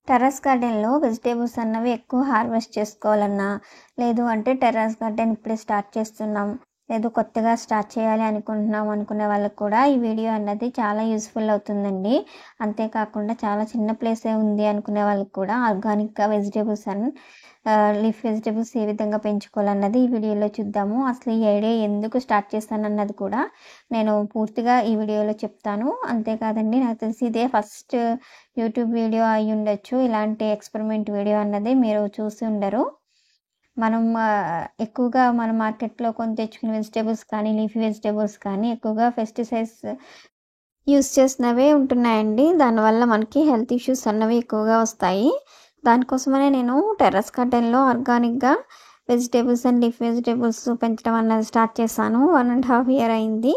Terrace గార్డెన్‌లో vegetables అన్నవి ఎక్కువ హార్వెస్ట్ చేసుకోవాలన్నా, లేదు అంటే టెర్రస్ గార్డెన్ ఇప్పుడే స్టార్ట్ చేస్తున్నాం, లేదు కొత్తగా స్టార్ట్ చేయాలి అనుకుంటున్నాం అనుకునే వాళ్ళకి కూడా ఈ వీడియో అన్నది చాలా యూస్‌ఫుల్ అవుతుందండి. అంతేకాకుండా చాలా చిన్న ప్లేసే ఉంది అనుకునే వాళ్ళకి కూడా ఆర్గానిక్‌గా వెజిటబుల్స్ లీఫ్ వెజిటబుల్స్ ఏ విధంగా పెంచుకోవాలన్నది ఈ వీడియోలో చూద్దాము. అసలు ఈ ఐడియా ఎందుకు స్టార్ట్ చేశానన్నది కూడా నేను పూర్తిగా ఈ వీడియోలో చెప్తాను. అంతేకాదండి, నాకు తెలిసి ఇదే ఫస్ట్ యూట్యూబ్ వీడియో అయి ఉండొచ్చు. ఇలాంటి ఎక్స్పెరిమెంట్ వీడియో అన్నది మీరు చూసి ఉండరు. మనం ఎక్కువగా మన మార్కెట్లో కొని తెచ్చుకునే వెజిటబుల్స్ కానీ, లీఫీ వెజిటబుల్స్ కానీ ఎక్కువగా పెస్టిసైడ్స్ యూస్ చేసినవే ఉంటున్నాయండి. దానివల్ల మనకి హెల్త్ ఇష్యూస్ అన్నవి ఎక్కువగా వస్తాయి. దానికోసమనే నేను టెర్రస్ గార్డెన్‌లో ఆర్గానిక్‌గా వెజిటబుల్స్ అండ్ లీఫ్ వెజిటబుల్స్ పెంచడం అన్నది స్టార్ట్ చేశాను. 1½ ఇయర్ అయింది.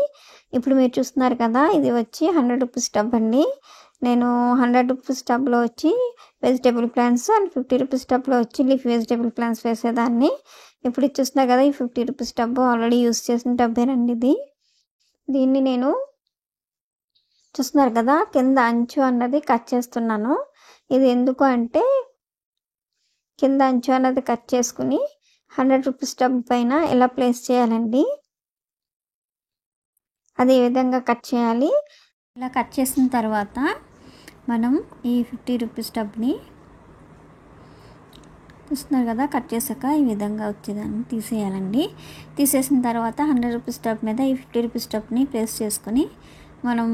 ఇప్పుడు మీరు చూస్తున్నారు కదా, ఇది వచ్చి ₹100 టబ్ అండి. నేను ₹100 టబ్‌లో వచ్చి వెజిటబుల్ ప్లాంట్స్ అండ్ ₹50 టబ్‌లో వచ్చి లీఫ్ వెజిటబుల్ ప్లాంట్స్ వేసేదాన్ని. ఇప్పుడు ఇది చూస్తున్నారు కదా, ఈ ₹50 టబ్ ఆల్రెడీ యూస్ చేసిన టబ్బేనండి ఇది. దీన్ని నేను చూస్తున్నారు కదా, కింద అంచు అన్నది కట్ చేస్తున్నాను. ఇది ఎందుకు అంటే, కింద అంచు అన్నది కట్ చేసుకుని ₹100 టబ్ పైన ఎలా ప్లేస్ చేయాలండి. అది ఏ విధంగా కట్ చేయాలి. ఇలా కట్ చేసిన తర్వాత మనం ఈ ₹50 టబ్ని చూస్తున్నారు కదా, కట్ చేసాక ఈ విధంగా వచ్చేదాన్ని తీసేయాలండి. తీసేసిన తర్వాత ₹100 టబ్ మీద ఈ ₹50 టబ్ని ప్లేస్ చేసుకుని మనం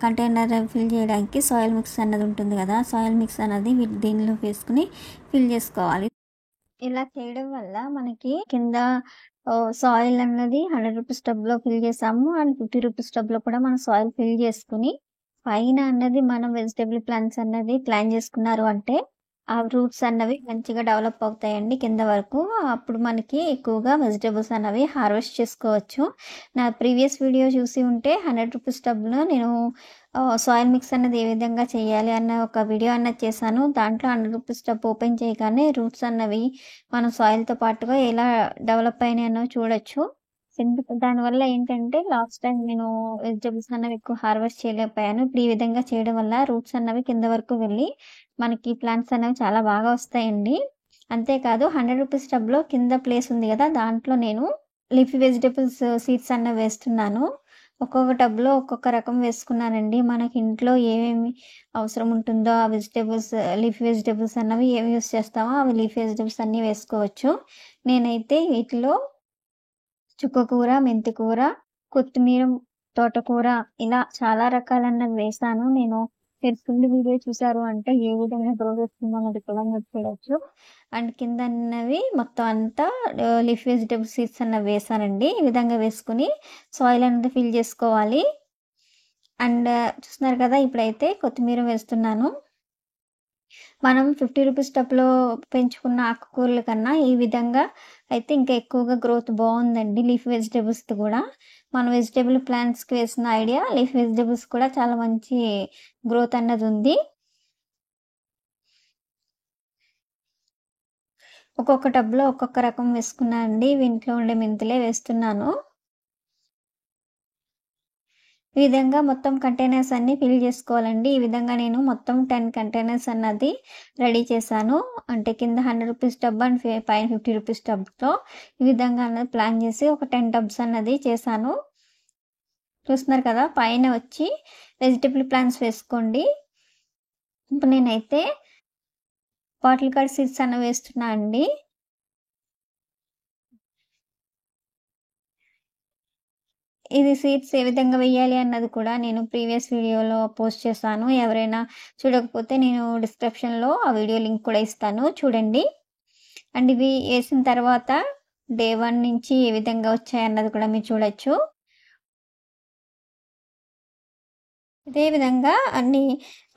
కంటైనర్ ఫిల్ చేయడానికి సాయిల్ మిక్స్ అన్నది ఉంటుంది కదా, సాయిల్ మిక్స్ అన్నది దీనిలో వేసుకుని ఫిల్ చేసుకోవాలి. ఇలా చేయడం వల్ల మనకి కింద సాయిల్ అన్నది ₹100 టబ్లో ఫిల్ చేసాము అండ్ ₹50 టబ్లో కూడా మనం సాయిల్ ఫిల్ చేసుకుని పైన అన్నది మనం వెజిటబుల్ ప్లాంట్స్ అన్నది ప్లాన్ చేసుకున్నారు అంటే ఆ రూట్స్ అన్నవి మంచిగా డెవలప్ అవుతాయండి కింద వరకు. అప్పుడు మనకి ఎక్కువగా వెజిటబుల్స్ అన్నవి హార్వెస్ట్ చేసుకోవచ్చు. నా ప్రీవియస్ వీడియో చూసి ఉంటే ₹100 టబ్లో నేను సాయిల్ మిక్స్ అన్నది ఏ విధంగా చేయాలి అన్న ఒక వీడియో అన్నది చేశాను. దాంట్లో ₹100 టబ్ ఓపెన్ చేయగానే రూట్స్ అన్నవి మన సాయిల్తో పాటుగా ఎలా డెవలప్ అయినాయి అన్నవి చూడొచ్చు. దానివల్ల ఏంటంటే లాస్ట్ టైం నేను వెజిటబుల్స్ అన్నవి ఎక్కువ హార్వెస్ట్ చేయలేకపోయాను. ఇప్పుడు ఈ విధంగా చేయడం వల్ల రూట్స్ అన్నవి కింద వరకు వెళ్ళి మనకి ప్లాంట్స్ అనేవి చాలా బాగా వస్తాయండి. అంతేకాదు ₹100 టబ్లో కింద ప్లేస్ ఉంది కదా, దాంట్లో నేను లీఫీ వెజిటబుల్స్ సీడ్స్ అన్నవి వేస్తున్నాను. ఒక్కొక్క టబ్లో ఒక్కొక్క రకం వేసుకున్నానండి. మనకి ఇంట్లో ఏమేమి అవసరం ఉంటుందో ఆ వెజిటబుల్స్, లీఫీ వెజిటబుల్స్ అన్నవి ఏమి యూస్ చేస్తామో అవి లీఫీ వెజిటబుల్స్ అన్నీ వేసుకోవచ్చు. నేనైతే వీటిలో చుక్కకూర, మెంతికూర, కొత్తిమీర, తోటకూర ఇలా చాలా రకాలన్నవి వేశాను. మీరు ఫుల్ వీడియో చూసారు అంటే ఏ విధంగా గ్రో చేస్తుందో అన్నది కూడా మీరు చూడొచ్చు. అండ్ కింద అన్నవి మొత్తం అంతా లీఫ్ వెజిటబుల్ సీడ్స్ అన్నవి వేసానండి. ఈ విధంగా వేసుకుని సాయిల్ అనేది ఫిల్ చేసుకోవాలి. అండ్ చూస్తున్నారు కదా, ఇప్పుడైతే కొత్తిమీర వేస్తున్నాను. మనం ₹50 టబ్లో పెంచుకున్న ఆకుకూరల కన్నా ఈ విధంగా అయితే ఇంకా ఎక్కువగా గ్రోత్ బాగుందండి. లీఫ్ వెజిటబుల్స్ది కూడా మన వెజిటబుల్ ప్లాంట్స్కి వేసిన ఐడియా లీఫ్ వెజిటబుల్స్ కూడా చాలా మంచి గ్రోత్ అన్నది ఉంది. ఒక్కొక్క టబ్లో ఒక్కొక్క రకం వేసుకున్నానండి. ఇంట్లో ఉండే మెంతులే వేస్తున్నాను. ఈ విధంగా మొత్తం కంటైనర్స్ అన్నీ ఫిల్ చేసుకోవాలండి. ఈ విధంగా నేను మొత్తం 10 కంటైనర్స్ అన్నది రెడీ చేశాను. అంటే కింద ₹100 టబ్ అండ్ పైన ₹50 టబ్తో ఈ విధంగా అన్నది ప్లాన్ చేసి ఒక 10 టబ్స్ అన్నది చేశాను. చూస్తున్నారు కదా, పైన వచ్చి వెజిటబుల్ ప్లాంట్స్ వేసుకోండి. ఇప్పుడు నేనైతే బాటిల్ గార్డ్ సీడ్స్ అన్నవి వేస్తున్నా అండి. ఇది సీడ్స్ ఏ విధంగా వేయాలి అన్నది కూడా నేను ప్రీవియస్ వీడియోలో పోస్ట్ చేశాను. ఎవరైనా చూడకపోతే నేను డిస్క్రిప్షన్లో ఆ వీడియో లింక్ కూడా ఇస్తాను, చూడండి. అండ్ ఇవి వేసిన తర్వాత డే 1 నుంచి ఏ విధంగా వచ్చాయన్నది కూడా మీరు చూడొచ్చు. ఇదే విధంగా అన్ని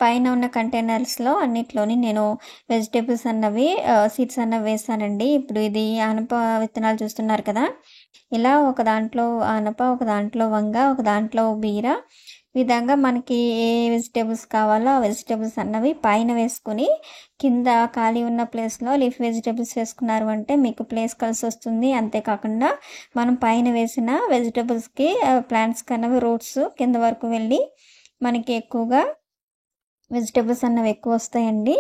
పైన ఉన్న కంటైనర్స్లో అన్నిట్లోని నేను వెజిటేబుల్స్ అన్నవి సీడ్స్ అన్నవి వేసానండి. ఇప్పుడు ఇది ఆనప విత్తనాలు చూస్తున్నారు కదా, ఇలా ఒక దాంట్లో ఆనప, ఒక దాంట్లో వంగ, ఒక దాంట్లో బీర, విధంగా మనకి ఏ వెజిటేబుల్స్ కావాలో ఆ వెజిటేబుల్స్ అన్నవి పైన వేసుకుని కింద ఖాళీ ఉన్న ప్లేస్లో లీఫ్ వెజిటేబుల్స్ వేసుకున్నారు అంటే మీకు ప్లేస్ కలిసి వస్తుంది. అంతేకాకుండా మనం పైన వేసిన వెజిటేబుల్స్కి ప్లాంట్స్కి అన్నవి రూట్స్ కింద వరకు వెళ్ళి మనకి ఎక్కువగా వెజిటేబుల్స్ అన్నవి ఎక్కువ వస్తాయండి.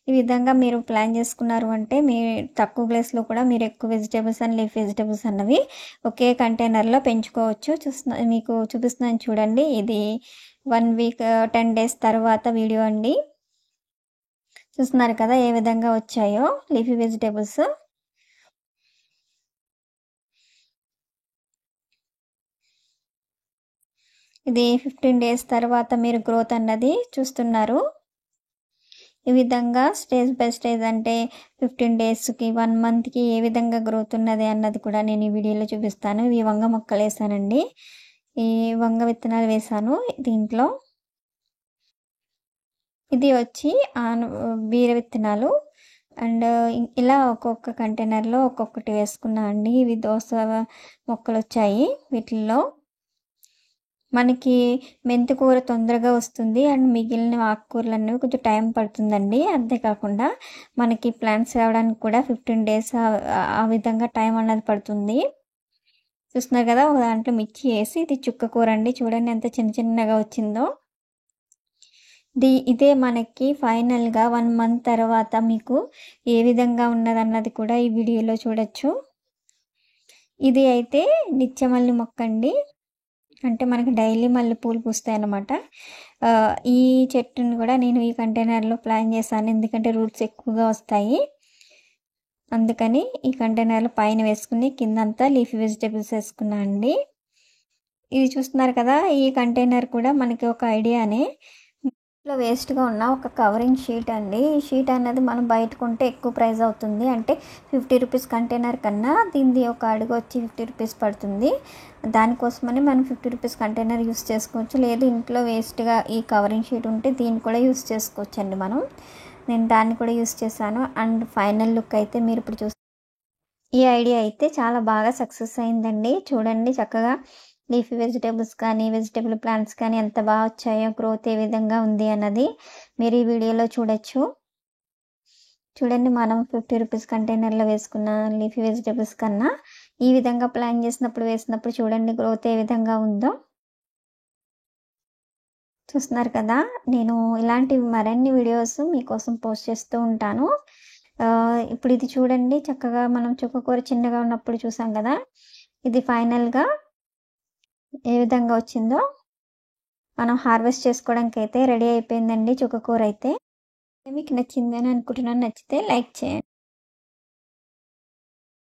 ఈ విధంగా మీరు ప్లాన్ చేసుకున్నారు అంటే మీ తక్కువ ప్లేస్లో కూడా మీరు ఎక్కువ వెజిటేబుల్స్ అండ్ లీఫ్ వెజిటేబుల్స్ అన్నవి ఒకే కంటైనర్లో పెంచుకోవచ్చు. మీకు చూపిస్తున్నాను చూడండి. ఇది 1 వీక్ 10 డేస్ తర్వాత వీడియో అండి. చూస్తున్నారు కదా ఏ విధంగా వచ్చాయో లీఫీ వెజిటేబుల్స్. ఇది 15 డేస్ తర్వాత మీరు గ్రోత్ అన్నది చూస్తున్నారు. ఈ విధంగా స్టేజ్ బై స్టేజ్ అంటే 15 డేస్కి 1 మంత్కి ఏ విధంగా గ్రోత్ ఉన్నది అన్నది కూడా నేను ఈ వీడియోలో చూపిస్తాను. ఇవి వంగ మొక్కలు వేసానండి. ఈ వంగ విత్తనాలు వేసాను దీంట్లో. ఇది వచ్చి బీర విత్తనాలు. అండ్ ఇలా ఒక్కొక్క కంటైనర్లో ఒక్కొక్కటి వేసుకున్నా అండి. ఇవి దోస మొక్కలు వచ్చాయి. వీటిల్లో మనకి మెంతికూర తొందరగా వస్తుంది అండ్ మిగిలిన ఆకుకూరలు అనేవి కొంచెం టైం పడుతుందండి. అంతేకాకుండా మనకి ప్లాంట్స్ రావడానికి కూడా 15 డేస్ ఆ విధంగా టైం అన్నది పడుతుంది. చూస్తున్నారు కదా ఒక దాంట్లో మిర్చి వేసి ఇది చుక్క కూర అండి. చూడండి ఎంత చిన్న చిన్నగా వచ్చిందో. ఇదే మనకి ఫైనల్గా 1 మంత్ తర్వాత మీకు ఏ విధంగా ఉన్నదన్నది కూడా ఈ వీడియోలో చూడొచ్చు. ఇది అయితే నిత్యమల్లి మొక్క అండి. అంటే మనకి డైలీ మల్లెపూలు పూస్తాయి అన్నమాట. ఈ చెట్టుని కూడా నేను ఈ కంటైనర్లో ప్లాన్ చేశాను. ఎందుకంటే రూట్స్ ఎక్కువగా వస్తాయి. అందుకని ఈ కంటైనర్లో పైన వేసుకుని కిందంతా లీఫీ వెజిటేబుల్స్ వేసుకున్నా అండి. ఇది చూస్తున్నారు కదా ఈ కంటైనర్ కూడా మనకి ఒక ఐడియానే. ఇంట్లో వేస్ట్గా ఉన్న ఒక కవరింగ్ షీట్ అండి. ఈ షీట్ అన్నది మనం బయట కొంటే ఎక్కువ ప్రైస్ అవుతుంది. అంటే 50 రూపీస్ కంటైనర్ కన్నా దీనిది ఒక అడుగు వచ్చి 50 రూపీస్ పడుతుంది. దానికోసమని మనం 50 రూపీస్ కంటైనర్ యూస్ చేసుకోవచ్చు. లేదు ఇంట్లో వేస్ట్గా ఈ కవరింగ్ షీట్ ఉంటే దీన్ని కూడా యూస్ చేసుకోవచ్చు అండి మనం. నేను దాన్ని కూడా యూస్ చేశాను. అండ్ ఫైనల్ లుక్ అయితే మీరు ఇప్పుడు ఈ ఐడియా అయితే చాలా బాగా సక్సెస్ అయిందండి. చూడండి చక్కగా లీఫీ వెజిటేబుల్స్ కానీ వెజిటేబుల్ ప్లాంట్స్ కానీ ఎంత బాగా వచ్చాయో, గ్రోత్ ఏ విధంగా ఉంది అన్నది మీరు ఈ వీడియోలో చూడొచ్చు. చూడండి మనం 50 రూపీస్ కంటైనర్లో వేసుకున్న లీఫీ వెజిటేబుల్స్ కన్నా ఈ విధంగా ప్లాన్ వేసినప్పుడు చూడండి గ్రోత్ ఏ విధంగా ఉందో. చూస్తున్నారు కదా నేను ఇలాంటి మరిన్ని వీడియోస్ మీకోసం పోస్ట్ చేస్తూ ఉంటాను. ఇప్పుడు ఇది చూడండి చక్కగా మనం చుక్కకూర చిన్నగా ఉన్నప్పుడు చూసాం కదా, ఇది ఫైనల్గా ఏ విధంగా వచ్చిందో మనం హార్వెస్ట్ చేసుకోవడానికి అయితే రెడీ అయిపోయిందండి చుక్కకూర అయితే. మీకు నచ్చిందని అనుకుంటున్నాను. నచ్చితే లైక్ చేయండి.